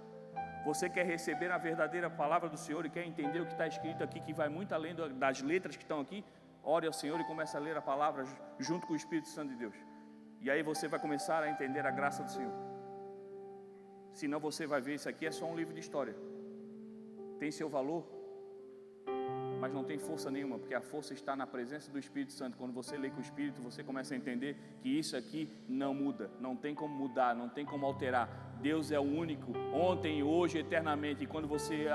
Você quer receber a verdadeira palavra do Senhor e quer entender o que está escrito aqui, que vai muito além das letras que estão aqui? Ore ao Senhor e comece a ler a palavra junto com o Espírito Santo de Deus. E aí você vai começar a entender a graça do Senhor. Senão você vai ver, isso aqui é só um livro de história. Tem seu valor, mas não tem força nenhuma, porque a força está na presença do Espírito Santo. Quando você lê com o Espírito, você começa a entender que isso aqui não muda, não tem como mudar, não tem como alterar. Deus é o único, ontem, hoje, eternamente. E quando você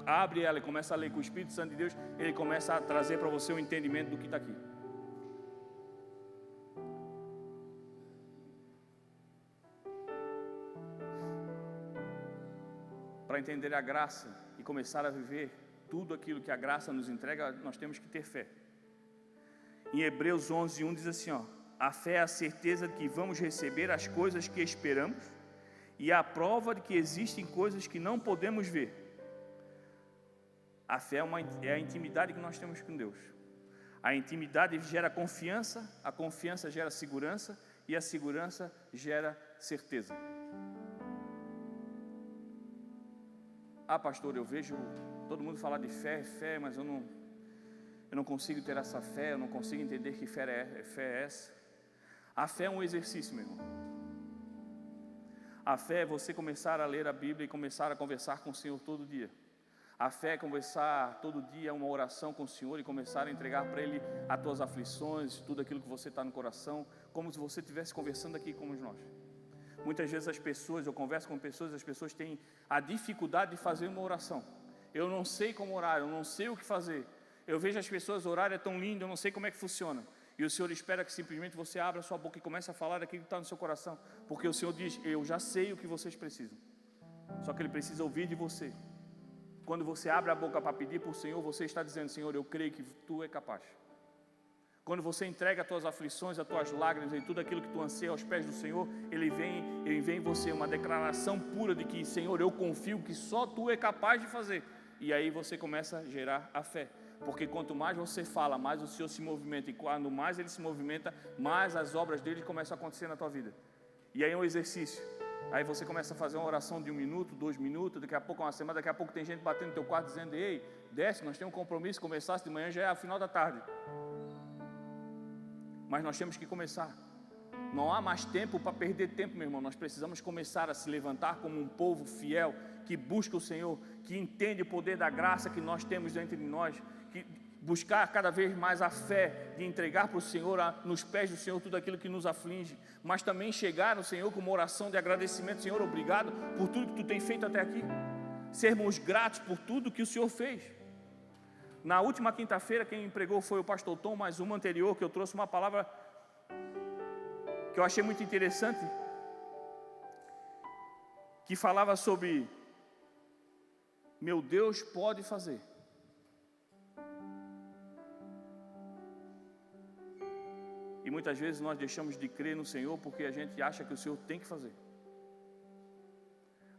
abre ela e começa a ler com o Espírito Santo de Deus, Ele começa a trazer para você o entendimento do que está aqui. Para entender a graça e começar a viver tudo aquilo que a graça nos entrega, nós temos que ter fé. Em Hebreus 11:1 diz assim, ó: a fé é a certeza de que vamos receber as coisas que esperamos e a prova de que existem coisas que não podemos ver. A fé é a intimidade que nós temos com Deus. A intimidade gera confiança, a confiança gera segurança e a segurança gera certeza. Ah, pastor, eu vejo todo mundo falar de fé, mas eu não consigo ter essa fé, eu não consigo entender que fé é essa. A fé é um exercício, meu irmão. A fé é você começar a ler a Bíblia e começar a conversar com o Senhor todo dia. A fé é conversar todo dia uma oração com o Senhor e começar a entregar para Ele as tuas aflições, tudo aquilo que você está no coração, como se você estivesse conversando aqui como nós. Muitas vezes eu converso com pessoas, as pessoas têm a dificuldade de fazer uma oração. Eu não sei como orar, eu não sei o que fazer. Eu vejo as pessoas orarem, é tão lindo, eu não sei como é que funciona. E o Senhor espera que simplesmente você abra a sua boca e comece a falar daquilo que está no seu coração. Porque o Senhor diz, eu já sei o que vocês precisam. Só que Ele precisa ouvir de você. Quando você abre a boca para pedir para o Senhor, você está dizendo, Senhor, eu creio que Tu é capaz. Quando você entrega as tuas aflições, as tuas lágrimas e tudo aquilo que tu anseia aos pés do Senhor, Ele vem em você uma declaração pura de que, Senhor, eu confio que só Tu é capaz de fazer. E aí você começa a gerar a fé. Porque quanto mais você fala, mais o Senhor se movimenta. E quando mais Ele se movimenta, mais as obras dEle começam a acontecer na tua vida. E aí é um exercício. Aí você começa a fazer uma oração de 1 minuto, 2 minutos, daqui a pouco uma semana, daqui a pouco tem gente batendo no teu quarto dizendo, ei, desce, nós temos um compromisso, começasse de manhã, já é a final da tarde. Mas nós temos que começar. Não há mais tempo para perder tempo, meu irmão. Nós precisamos começar a se levantar como um povo fiel, que busca o Senhor, que entende o poder da graça que nós temos dentro de nós, que buscar cada vez mais a fé de entregar para o Senhor, nos pés do Senhor, tudo aquilo que nos aflige, mas também chegar no Senhor com uma oração de agradecimento. Senhor, obrigado por tudo que Tu tem feito até aqui. Sermos gratos por tudo que o Senhor fez. Na última quinta-feira, quem pregou foi o pastor Tom, mas uma anterior, que eu trouxe uma palavra que eu achei muito interessante, que falava sobre, meu Deus pode fazer. E muitas vezes nós deixamos de crer no Senhor porque a gente acha que o Senhor tem que fazer.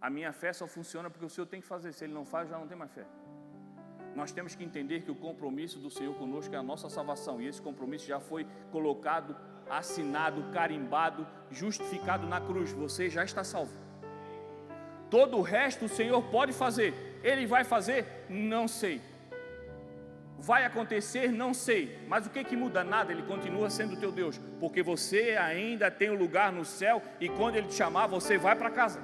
A minha fé só funciona porque o Senhor tem que fazer. Se Ele não faz, já não tem mais fé. Nós temos que entender que o compromisso do Senhor conosco é a nossa salvação. E esse compromisso já foi colocado, assinado, carimbado, justificado na cruz. Você já está salvo. Todo o resto o Senhor pode fazer. Ele vai fazer? Não sei. Vai acontecer? Não sei. Mas o que muda? Nada. Ele continua sendo teu Deus. Porque você ainda tem um lugar no céu. E quando Ele te chamar, você vai para casa.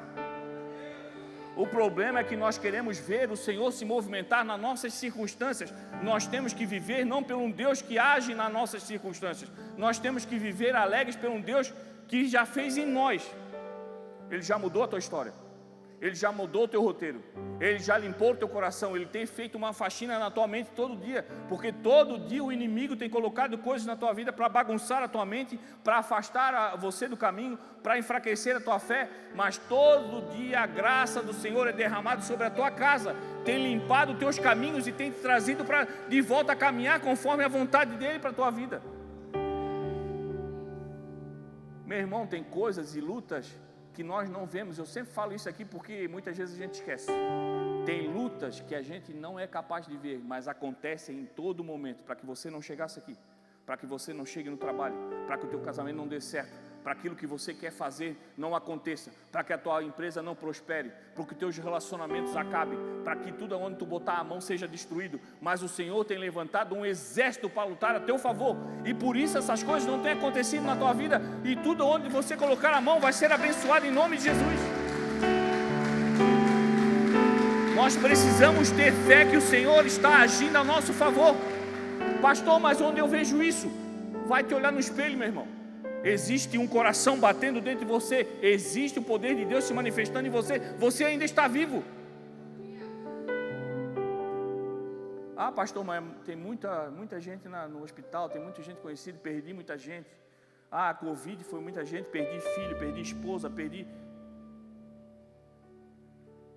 O problema é que nós queremos ver o Senhor se movimentar nas nossas circunstâncias. Nós temos que viver não pelo um Deus que age nas nossas circunstâncias. Nós temos que viver alegres pelo um Deus que já fez em nós. Ele já mudou a tua história. Ele já mudou o teu roteiro. Ele já limpou o teu coração. Ele tem feito uma faxina na tua mente todo dia. Porque todo dia o inimigo tem colocado coisas na tua vida para bagunçar a tua mente, para afastar você do caminho, para enfraquecer a tua fé. Mas todo dia a graça do Senhor é derramada sobre a tua casa. Tem limpado os teus caminhos e tem te trazido de volta a caminhar conforme a vontade dEle para a tua vida. Meu irmão, tem coisas e lutas que nós não vemos. Eu sempre falo isso aqui porque muitas vezes a gente esquece. Tem lutas que a gente não é capaz de ver, mas acontecem em todo momento, para que você não chegasse aqui, para que você não chegue no trabalho, para que o teu casamento não dê certo, para aquilo que você quer fazer não aconteça, para que a tua empresa não prospere, para que os teus relacionamentos acabem, para que tudo onde tu botar a mão seja destruído. Mas o Senhor tem levantado um exército para lutar a teu favor, e por isso essas coisas não têm acontecido na tua vida, e tudo onde você colocar a mão vai ser abençoado em nome de Jesus. Nós precisamos ter fé que o Senhor está agindo a nosso favor. Pastor, mas onde eu vejo isso? Vai te olhar no espelho, meu irmão. Existe um coração batendo dentro de você. Existe o poder de Deus se manifestando em você. Você ainda está vivo. Ah, pastor, mas tem muita gente no hospital. Tem muita gente conhecida. Perdi muita gente. Ah, a Covid foi muita gente. Perdi filho, perdi esposa, perdi...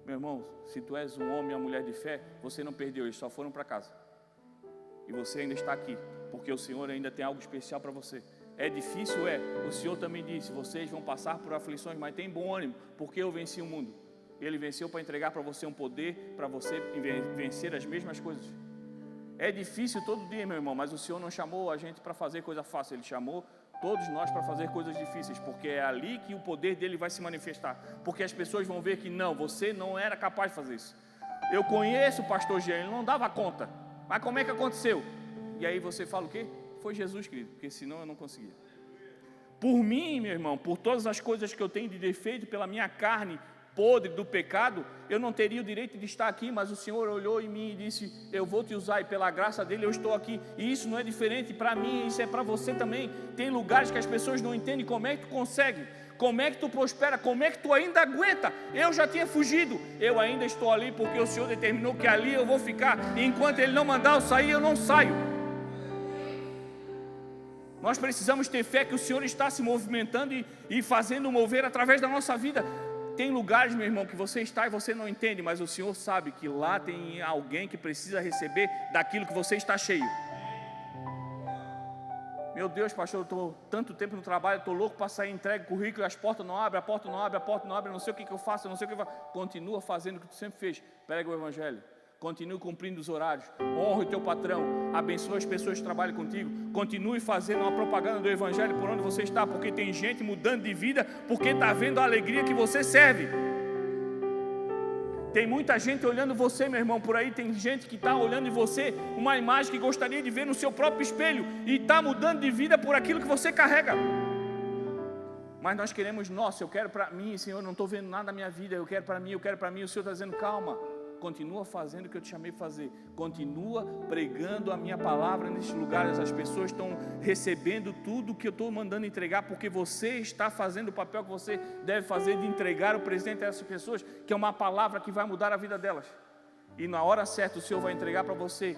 Meu irmão, se tu és um homem ou uma mulher de fé, você não perdeu, eles só foram para casa. E você ainda está aqui, porque o Senhor ainda tem algo especial para você. É difícil? O Senhor também disse, vocês vão passar por aflições, mas tem bom ânimo, porque eu venci o mundo. Ele venceu para entregar para você um poder, para você vencer as mesmas coisas. É difícil todo dia, meu irmão, mas o Senhor não chamou a gente para fazer coisa fácil, Ele chamou todos nós para fazer coisas difíceis, porque é ali que o poder dele vai se manifestar, porque as pessoas vão ver que não, você não era capaz de fazer isso. Eu conheço o pastor Jean, ele não dava conta, mas como é que aconteceu? E aí você fala o quê? Foi Jesus, querido, porque senão eu não conseguia. Por mim, meu irmão, por todas as coisas que eu tenho de defeito, pela minha carne podre do pecado, eu não teria o direito de estar aqui, mas o Senhor olhou em mim e disse, eu vou te usar, e pela graça dele eu estou aqui. E isso não é diferente para mim, isso é para você também. Tem lugares que as pessoas não entendem como é que tu consegue, como é que tu prospera, como é que tu ainda aguenta. Eu já tinha fugido, eu ainda estou ali porque o Senhor determinou que ali eu vou ficar, e enquanto Ele não mandar eu sair, eu não saio. Nós precisamos ter fé que o Senhor está se movimentando e fazendo mover através da nossa vida. Tem lugares, meu irmão, que você está e você não entende, mas o Senhor sabe que lá tem alguém que precisa receber daquilo que você está cheio. Meu Deus, pastor, eu estou tanto tempo no trabalho, estou louco para sair, entregue currículo, as portas não abrem, a porta não abre, a porta não abre, não sei o que eu faço, não sei o que eu faço. Continua fazendo o que tu sempre fez, prega o Evangelho. Continue cumprindo os horários, honre o teu patrão, abençoe as pessoas que trabalham contigo, continue fazendo uma propaganda do Evangelho por onde você está, porque tem gente mudando de vida, porque está vendo a alegria que você serve. Tem muita gente olhando você, meu irmão, por aí, tem gente que está olhando em você uma imagem que gostaria de ver no seu próprio espelho, e está mudando de vida por aquilo que você carrega. Mas nós queremos, nossa, eu quero para mim, Senhor, eu não estou vendo nada na minha vida, eu quero para mim, o Senhor está dizendo, calma. Continua fazendo o que eu te chamei para fazer. Continua pregando a minha palavra nesses lugares. As pessoas estão recebendo tudo que eu estou mandando entregar, porque você está fazendo o papel que você deve fazer de entregar o presente a essas pessoas, que é uma palavra que vai mudar a vida delas. E na hora certa o Senhor vai entregar para você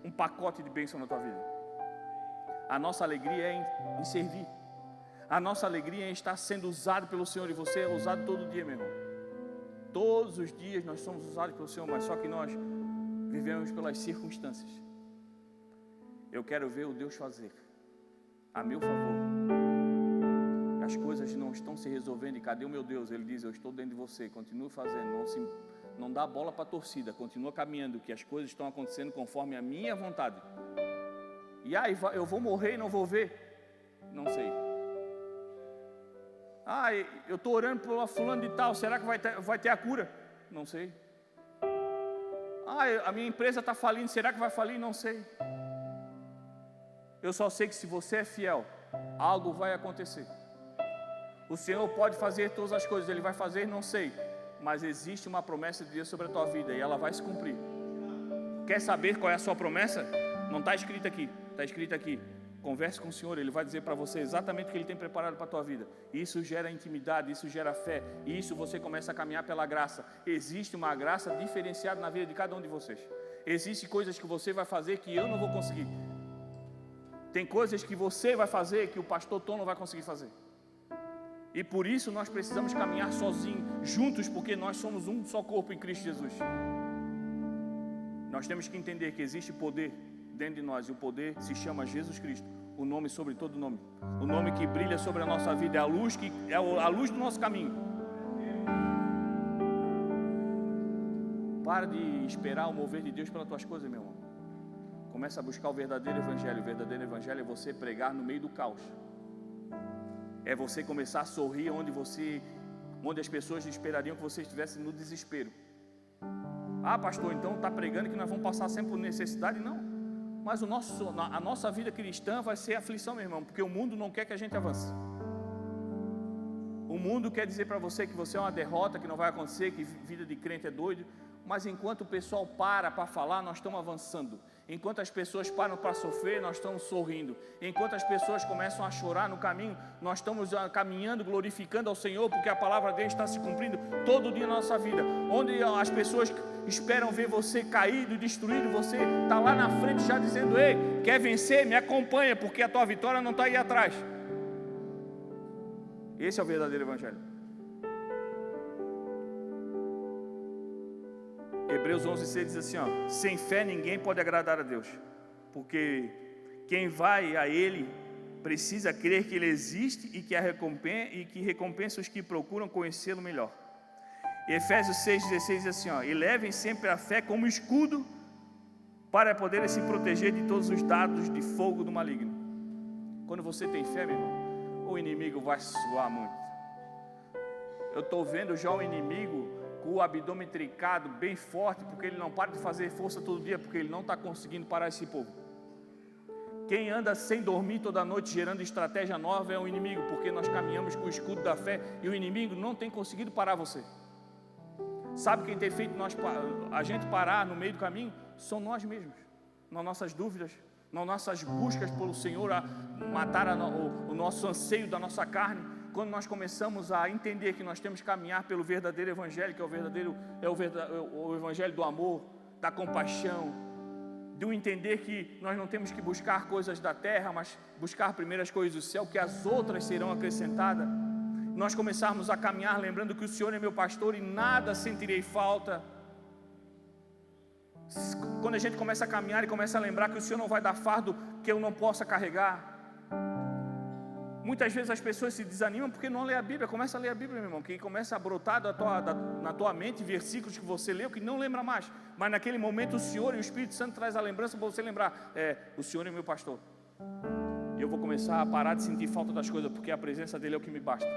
um pacote de bênção na tua vida. A nossa alegria é em servir. A nossa alegria é em estar sendo usado pelo Senhor, e você é usado todo dia, meu irmão. Todos os dias nós somos usados pelo Senhor, mas só que nós vivemos pelas circunstâncias. Eu quero ver o Deus fazer a meu favor. As coisas não estão se resolvendo, e cadê o meu Deus? Ele diz, eu estou dentro de você, continue fazendo, não dá bola para a torcida, continua caminhando, que as coisas estão acontecendo conforme a minha vontade. E aí, eu vou morrer e não vou ver? Não sei. Eu estou orando por fulano de tal, será que vai ter a cura? Não sei. A minha empresa está falindo, será que vai falir? Não sei. Eu só sei que se você é fiel, algo vai acontecer. O Senhor pode fazer todas as coisas, Ele vai fazer, não sei, mas existe uma promessa de Deus sobre a tua vida, e ela vai se cumprir. Quer saber qual é a sua promessa? Não está escrito aqui, está escrito aqui. Converse com o Senhor, Ele vai dizer para você exatamente o que Ele tem preparado para a tua vida. Isso gera intimidade, isso gera fé, e isso você começa a caminhar pela graça. Existe uma graça diferenciada na vida de cada um de vocês. Existem coisas que você vai fazer que eu não vou conseguir. Tem coisas que você vai fazer que o pastor Tom não vai conseguir fazer. E por isso nós precisamos caminhar sozinhos, juntos, porque nós somos um só corpo em Cristo Jesus. Nós temos que entender que existe poder dentro de nós, e o poder se chama Jesus Cristo, o nome sobre todo nome, o nome que brilha sobre a nossa vida, é a luz do nosso caminho. Para de esperar o mover de Deus pelas tuas coisas, meu irmão. Começa a buscar o verdadeiro evangelho. O verdadeiro evangelho é você pregar no meio do caos, é você começar a sorrir onde as pessoas esperariam que você estivesse no desespero. Pastor, então está pregando que nós vamos passar sempre por necessidade? Não. Mas a nossa vida cristã vai ser aflição, meu irmão, porque o mundo não quer que a gente avance. O mundo quer dizer para você que você é uma derrota, que não vai acontecer, que vida de crente é doido. Mas enquanto o pessoal para falar, nós estamos avançando. Enquanto as pessoas param para sofrer, nós estamos sorrindo. Enquanto as pessoas começam a chorar no caminho, nós estamos caminhando, glorificando ao Senhor, porque a palavra dele está se cumprindo todo dia na nossa vida. Onde as pessoas esperam ver você caído, destruído, você está lá na frente já dizendo, ei, quer vencer? Me acompanha, porque a tua vitória não está aí atrás. Esse é o verdadeiro evangelho. Hebreus 11:6 diz assim, sem fé ninguém pode agradar a Deus, porque quem vai a Ele precisa crer que Ele existe e que recompensa os que procuram conhecê-lo melhor. E Efésios 6:16 diz assim, e levem sempre a fé como escudo para poderem se proteger de todos os dardos de fogo do maligno. Quando você tem fé, meu irmão, o inimigo vai suar muito. Eu estou vendo já o inimigo com o abdômen trincado, bem forte, porque ele não para de fazer força todo dia, porque ele não está conseguindo parar esse povo. Quem anda sem dormir toda noite, gerando estratégia nova, é o inimigo, porque nós caminhamos com o escudo da fé, e o inimigo não tem conseguido parar você. Sabe quem tem feito a gente parar no meio do caminho? São nós mesmos, nas nossas dúvidas, nas nossas buscas pelo Senhor, a matar o nosso anseio da nossa carne. Quando nós começamos a entender que nós temos que caminhar pelo verdadeiro evangelho, que é o evangelho do amor, da compaixão, de entender que nós não temos que buscar coisas da terra, mas buscar primeiro as coisas do céu, que as outras serão acrescentadas. Nós começarmos a caminhar lembrando que o Senhor é meu pastor e nada sentirei falta. Quando a gente começa a caminhar e começa a lembrar que o Senhor não vai dar fardo que eu não possa carregar. Muitas vezes as pessoas se desanimam porque não lê a Bíblia. Começa a ler a Bíblia, meu irmão, que começa a brotar na tua mente versículos que você leu que não lembra mais. Mas naquele momento o Senhor e o Espírito Santo traz a lembrança para você lembrar. O Senhor é meu pastor. E eu vou começar a parar de sentir falta das coisas, porque a presença dele é o que me basta.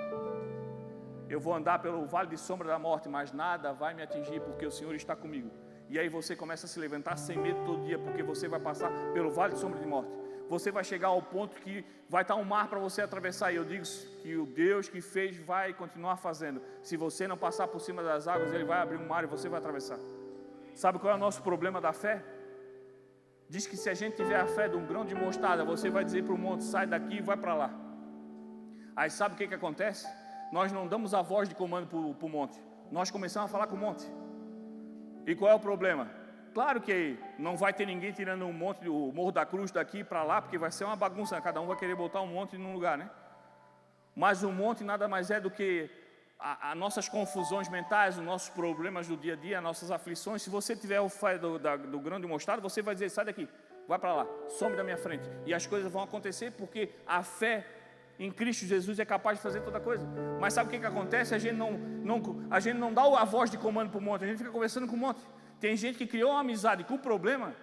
Eu vou andar pelo vale de sombra da morte, mas nada vai me atingir, porque o Senhor está comigo. E aí você começa a se levantar sem medo todo dia, porque você vai passar pelo vale de sombra de morte. Você vai chegar ao ponto que vai estar um mar para você atravessar. E eu digo que o Deus que fez vai continuar fazendo. Se você não passar por cima das águas, Ele vai abrir um mar e você vai atravessar. Sabe qual é o nosso problema da fé? Diz que se a gente tiver a fé de um grão de mostarda, você vai dizer para o monte, sai daqui e vai para lá. Aí sabe o que acontece? Nós não damos a voz de comando para o monte. Nós começamos a falar com o monte. E qual é o problema? Claro que não vai ter ninguém tirando o Morro da Cruz daqui para lá, porque vai ser uma bagunça, cada um vai querer botar um monte num lugar, né? Mas o monte nada mais é do que as nossas confusões mentais, os nossos problemas do dia a dia, as nossas aflições. Se você tiver o fé do grão de mostarda, você vai dizer, sai daqui, vai para lá, some da minha frente. E as coisas vão acontecer porque a fé em Cristo Jesus é capaz de fazer toda coisa. Mas sabe o que acontece? A gente não dá a voz de comando para o monte, a gente fica conversando com o monte. Tem gente que criou uma amizade com o problema.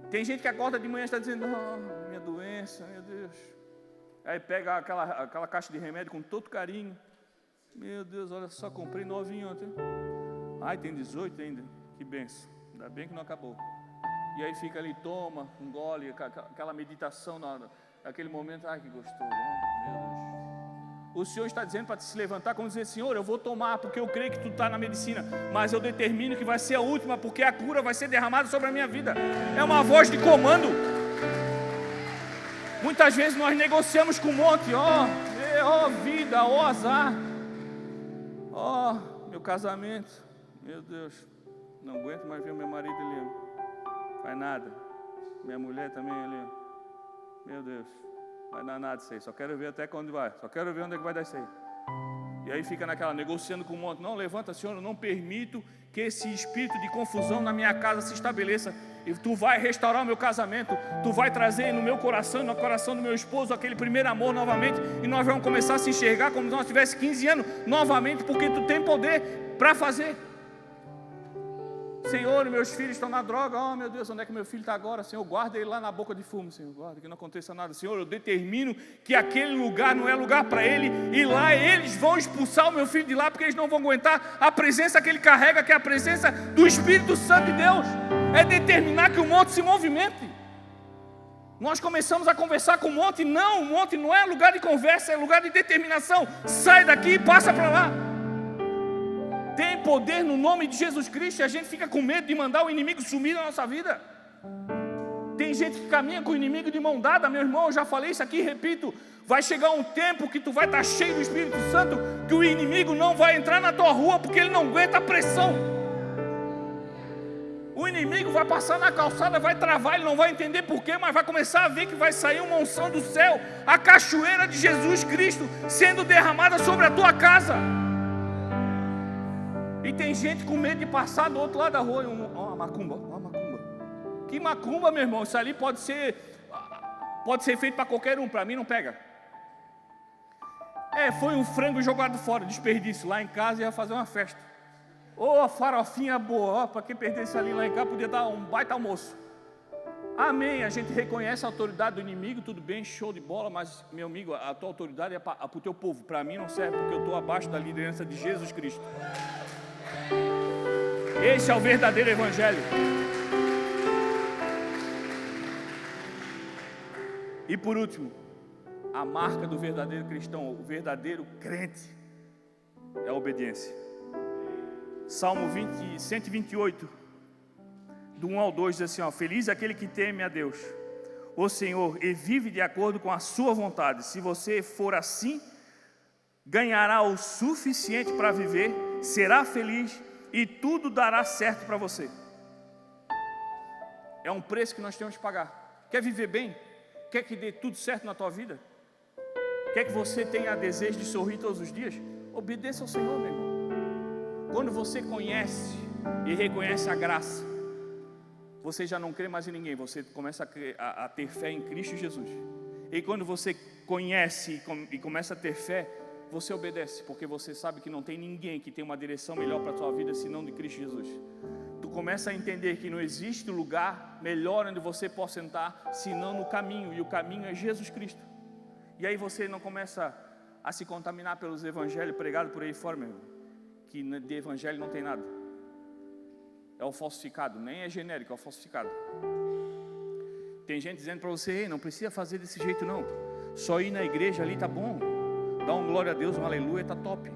Tem gente que acorda de manhã e está dizendo, minha doença, meu Deus. Aí pega aquela caixa de remédio com todo carinho. Meu Deus, olha só, comprei novinho ontem. Ai, tem 18 ainda, que benção. Ainda bem que não acabou. E aí fica ali, toma, engole, aquela meditação naquele momento. Ai, que gostoso, meu Deus. O Senhor está dizendo para te se levantar, como dizer, Senhor, eu vou tomar, porque eu creio que tu está na medicina, mas eu determino que vai ser a última, porque a cura vai ser derramada sobre a minha vida. É uma voz de comando. Muitas vezes nós negociamos com um monte, vida, azar, meu casamento, meu Deus, não aguento mais ver o meu marido ali, faz nada, minha mulher também ali, meu Deus. Vai dar nada isso aí, só quero ver até quando vai, só quero ver onde é que vai dar isso aí. E aí fica naquela, negociando com um monte, não, levanta, Senhor, eu não permito que esse espírito de confusão na minha casa se estabeleça, e tu vai restaurar o meu casamento, tu vai trazer no meu coração, no coração do meu esposo, aquele primeiro amor novamente, e nós vamos começar a se enxergar como se nós tivéssemos 15 anos novamente, porque tu tem poder para fazer. Senhor, meus filhos estão na droga, meu Deus, onde é que meu filho está agora? Senhor, guarda ele lá na boca de fumo, Senhor, guarda que não aconteça nada. Senhor, eu determino que aquele lugar não é lugar para ele, e lá eles vão expulsar o meu filho de lá, porque eles não vão aguentar a presença que ele carrega, que é a presença do Espírito Santo de Deus. É determinar que o monte se movimente. Nós começamos a conversar com o monte, não, o monte não é lugar de conversa, é lugar de determinação. Sai daqui e passa para lá. Tem poder no nome de Jesus Cristo, e a gente fica com medo de mandar o inimigo sumir na nossa vida. Tem gente que caminha com o inimigo de mão dada, meu irmão, eu já falei isso aqui, repito, vai chegar um tempo que tu vai estar cheio do Espírito Santo, que o inimigo não vai entrar na tua rua, porque ele não aguenta a pressão. O inimigo vai passar na calçada, vai travar, ele não vai entender porquê, mas vai começar a ver que vai sair uma unção do céu, a cachoeira de Jesus Cristo sendo derramada sobre a tua casa. E tem gente com medo de passar do outro lado da rua. Uma macumba. Que macumba, meu irmão? Isso ali pode ser feito para qualquer um. Para mim não pega. Foi um frango jogado fora, desperdício. Lá em casa ia fazer uma festa. A farofinha boa. Para quem perdesse ali lá em casa, podia dar um baita almoço. Amém, a gente reconhece a autoridade do inimigo, tudo bem, show de bola, mas, meu amigo, a tua autoridade é para o teu povo. Para mim não serve, porque eu estou abaixo da liderança de Jesus Cristo. Esse é o verdadeiro evangelho. E por último, a marca do verdadeiro cristão, o verdadeiro crente, é a obediência. Salmo 128, do 1 ao 2, diz assim, ó: feliz aquele que teme a Deus, o Senhor, e vive de acordo com a sua vontade. Se você for assim, ganhará o suficiente para viver, será feliz e tudo dará certo para você. É um preço que nós temos que pagar. Quer viver bem? Quer que dê tudo certo na tua vida? Quer que você tenha desejo de sorrir todos os dias? Obedeça ao Senhor, meu irmão. Quando você conhece e reconhece a graça, você já não crê mais em ninguém, você começa a ter fé em Cristo Jesus. E quando você conhece e começa a ter fé, você obedece, porque você sabe que não tem ninguém que tenha uma direção melhor para a tua vida senão de Cristo Jesus. Tu começa a entender que não existe lugar melhor onde você possa entrar senão no caminho, e o caminho é Jesus Cristo. E aí você não começa a se contaminar pelos evangelhos pregados por aí fora, meu irmão, que de evangelho não tem nada. É o falsificado, nem é genérico, é o falsificado. Tem gente dizendo para você: ei, não precisa fazer desse jeito não, só ir na igreja ali tá bom, dá um glória a Deus, um aleluia, tá top.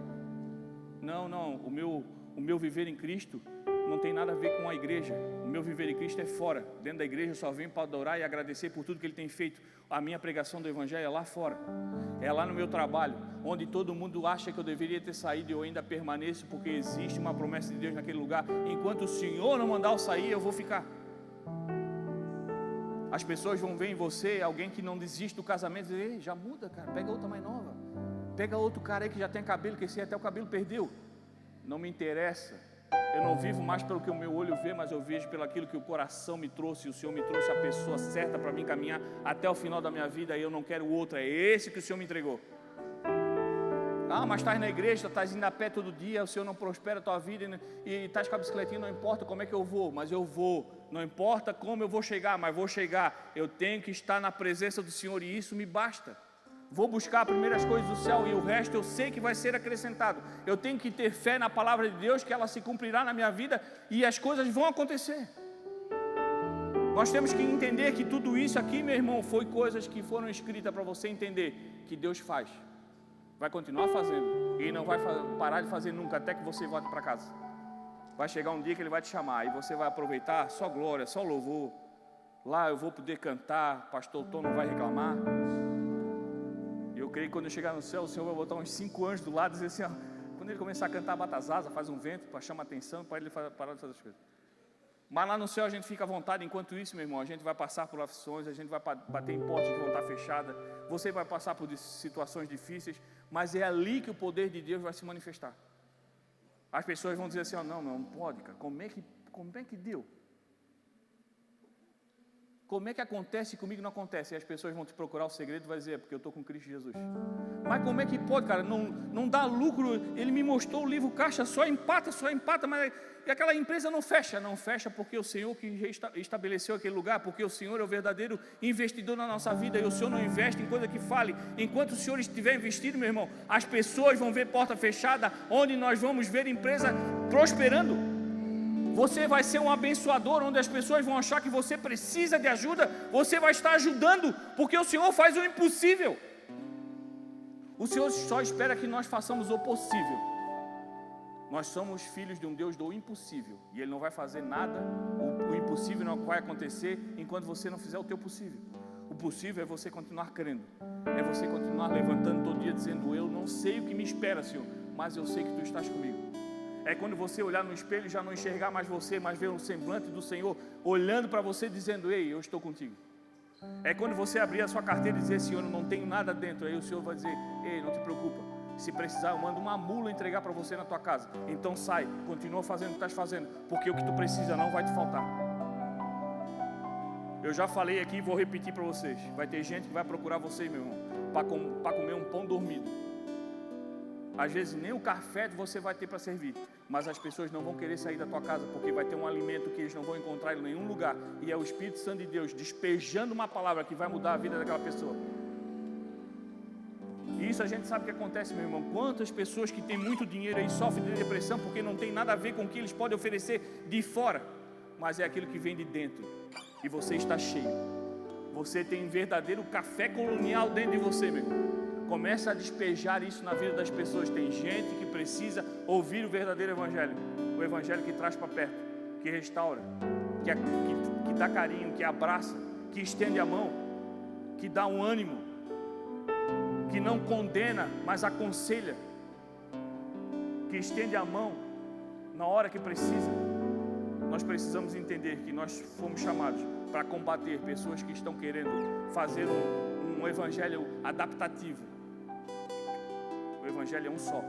Não, o meu viver em Cristo não tem nada a ver com a igreja. O meu viver em Cristo é fora. Dentro da igreja eu só venho para adorar e agradecer por tudo que Ele tem feito. A minha pregação do evangelho é lá fora, é lá no meu trabalho, onde todo mundo acha que eu deveria ter saído, e eu ainda permaneço, porque existe uma promessa de Deus naquele lugar. Enquanto o Senhor não mandar eu sair, eu vou ficar. As pessoas vão ver em você alguém que não desiste do casamento e dizer: ei, já muda, cara, pega outra mais nova, pega outro cara aí que já tem cabelo, que esse até o cabelo perdeu. Não me interessa. Eu não vivo mais pelo que o meu olho vê, mas eu vejo pelo aquilo que o coração me trouxe. E o Senhor me trouxe a pessoa certa para mim caminhar até o final da minha vida. E eu não quero outra, é esse que o Senhor me entregou. Ah, mas estás na igreja, estás indo a pé todo dia, o Senhor não prospera a tua vida e estás com a bicicletinha, não importa como é que eu vou, mas eu vou. Não importa como eu vou chegar, mas vou chegar. Eu tenho que estar na presença do Senhor e isso me basta. Vou buscar as primeiras coisas do céu e o resto eu sei que vai ser acrescentado. Eu tenho que ter fé na palavra de Deus, que ela se cumprirá na minha vida e as coisas vão acontecer. Nós temos que entender que tudo isso aqui, meu irmão, foi coisas que foram escritas para você entender que Deus faz. Vai continuar fazendo e não vai parar de fazer nunca, até que você volte para casa. Vai chegar um dia que Ele vai te chamar e você vai aproveitar só glória, só louvor. Lá eu vou poder cantar, pastor Tom não vai reclamar. Eu creio que quando eu chegar no céu, o Senhor vai botar uns 5 anjos do lado e dizer assim, ó, quando Ele começar a cantar, bata as asas, faz um vento para chamar a atenção, para Ele parar de fazer as coisas. Mas lá no céu a gente fica à vontade. Enquanto isso, meu irmão, a gente vai passar por aflições, a gente vai bater em portas que vão estar fechadas, você vai passar por situações difíceis, mas é ali que o poder de Deus vai se manifestar. As pessoas vão dizer assim, ó, não pode, cara, como é que deu? Como é que acontece e comigo não acontece? E as pessoas vão te procurar o segredo e vai dizer: é porque eu estou com Cristo Jesus. Mas como é que pode, cara? Não dá lucro. Ele me mostrou o livro caixa, só empata, mas e aquela empresa não fecha. Não fecha porque o Senhor que estabeleceu aquele lugar, porque o Senhor é o verdadeiro investidor na nossa vida, e o Senhor não investe em coisa que fale. Enquanto o Senhor estiver investido, meu irmão, as pessoas vão ver porta fechada, onde nós vamos ver empresa prosperando. Você vai ser um abençoador, onde as pessoas vão achar que você precisa de ajuda, você vai estar ajudando, porque o Senhor faz o impossível. O Senhor só espera que nós façamos o possível. Nós somos filhos de um Deus do impossível, e Ele não vai fazer nada, o impossível não vai acontecer enquanto você não fizer o teu possível. O possível é você continuar crendo, é você continuar levantando todo dia dizendo: eu não sei o que me espera, Senhor, mas eu sei que Tu estás comigo. É quando você olhar no espelho e já não enxergar mais você, mas ver o semblante do Senhor olhando para você dizendo: ei, eu estou contigo. É quando você abrir a sua carteira e dizer: Senhor, eu não tenho nada dentro. Aí o Senhor vai dizer: ei, não te preocupa, se precisar eu mando uma mula entregar para você na tua casa. Então sai, continua fazendo o que estás fazendo, porque o que tu precisa não vai te faltar. Eu já falei aqui e vou repetir para vocês: vai ter gente que vai procurar você, meu irmão, para comer um pão dormido. Às vezes nem o café você vai ter para servir, mas as pessoas não vão querer sair da tua casa, porque vai ter um alimento que eles não vão encontrar em nenhum lugar, e é o Espírito Santo de Deus despejando uma palavra que vai mudar a vida daquela pessoa. E isso a gente sabe que acontece, meu irmão. Quantas pessoas que têm muito dinheiro aí sofrem de depressão porque não tem nada a ver com o que eles podem oferecer de fora, mas é aquilo que vem de dentro, e você está cheio. Você tem um verdadeiro café colonial dentro de você, meu irmão. Começa a despejar isso na vida das pessoas. Tem gente que precisa ouvir o verdadeiro evangelho, o evangelho que traz para perto, que restaura, que dá carinho, que abraça, que estende a mão, que dá um ânimo, que não condena, mas aconselha, que estende a mão na hora que precisa. Nós precisamos entender que nós fomos chamados para combater pessoas que estão querendo fazer um evangelho adaptativo. O evangelho é um só.